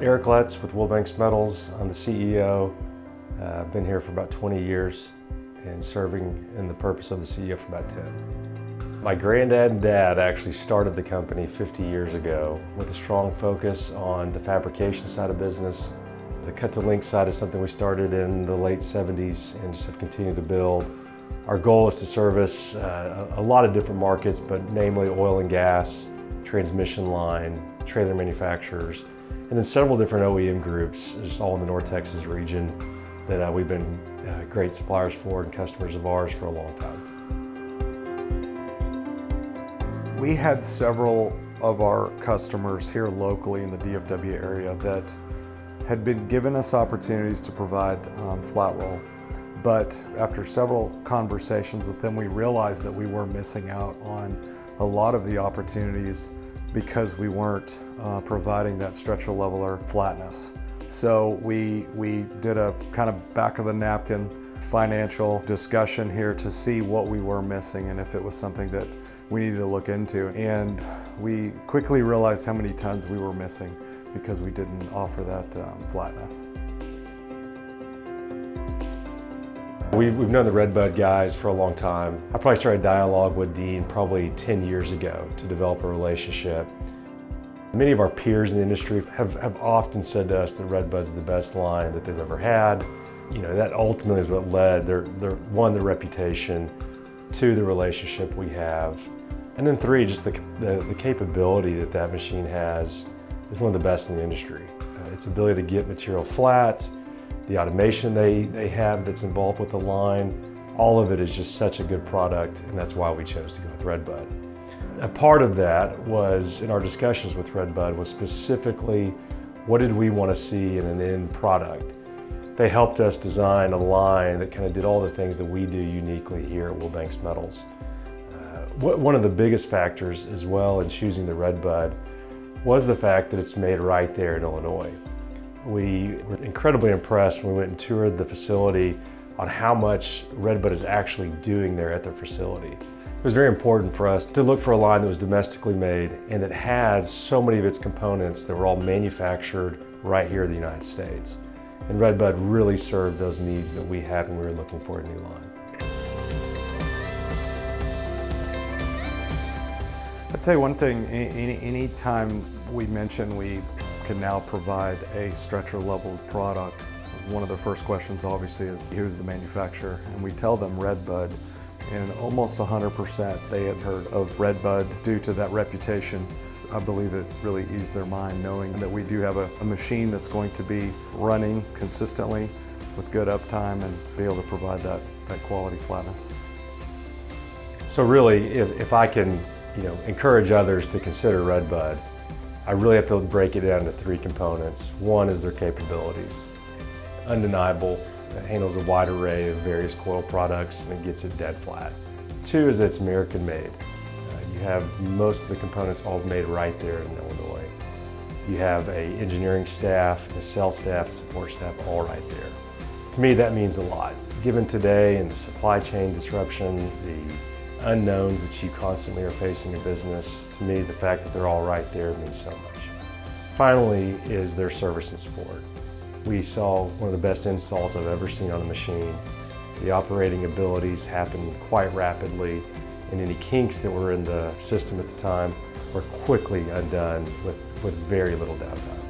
Eric Letts with Willbanks Metals. I'm the CEO. I've been here for about 20 years and serving in the purpose of the CEO for about 10. My granddad and dad actually started the company 50 years ago with a strong focus on the fabrication side of business. The cut-to-length side is something we started in the late 70s and just have continued to build. Our goal is to service a lot of different markets, but namely oil and gas, transmission line, trailer manufacturers, and then several different OEM groups, just all in the North Texas region that we've been great suppliers for and customers of ours for a long time. We had several of our customers here locally in the DFW area that had been given us opportunities to provide flat roll. But after several conversations with them, we realized that we were missing out on a lot of the opportunities because we weren't providing that stretcher leveler flatness. So we did a kind of back of the napkin financial discussion here to see what we were missing and if it was something that we needed to look into. And we quickly realized how many tons we were missing because we didn't offer that flatness. We've known the Redbud guys for a long time. I probably started dialogue with Dean probably 10 years ago to develop a relationship. Many of our peers in the industry have often said to us that Redbud's the best line that they've ever had. You know, that ultimately is what led one, their reputation, two, the relationship we have, and then three, just the capability that machine has is one of the best in the industry. Its ability to get material flat, the automation they have that's involved with the line, all of it is just such a good product, and that's why we chose to go with Redbud. A part of that was, in our discussions with Redbud, was specifically what did we want to see in an end product. They helped us design a line that kind of did all the things that we do uniquely here at Willbanks Metals. One of the biggest factors as well in choosing the Redbud was the fact that it's made right there in Illinois. We were incredibly impressed when we went and toured the facility on how much Redbud is actually doing there at their facility. It was very important for us to look for a line that was domestically made and that had so many of its components that were all manufactured right here in the United States. And Redbud really served those needs that we had when we were looking for a new line. I'd say one thing, any time we mention we can now provide a stretcher level product, one of the first questions obviously is who's the manufacturer, and we tell them Redbud, and almost 100% they had heard of Redbud due to that reputation. I believe it really eased their mind knowing that we do have a machine that's going to be running consistently with good uptime and be able to provide that quality flatness. So really, if I can encourage others to consider Redbud, I really have to break it down into three components. One is their capabilities. Undeniable, it handles a wide array of various coil products and it gets it dead flat. Two is that it's American made. You have most of the components all made right there in Illinois. You have an engineering staff, a sales staff, support staff, all right there. To me, that means a lot. Given today and the supply chain disruption, the unknowns that you constantly are facing in business, to me, the fact that they're all right there means so much. Finally is their service and support. We saw one of the best installs I've ever seen on a machine. The operating abilities happened quite rapidly, and any kinks that were in the system at the time were quickly undone with very little downtime.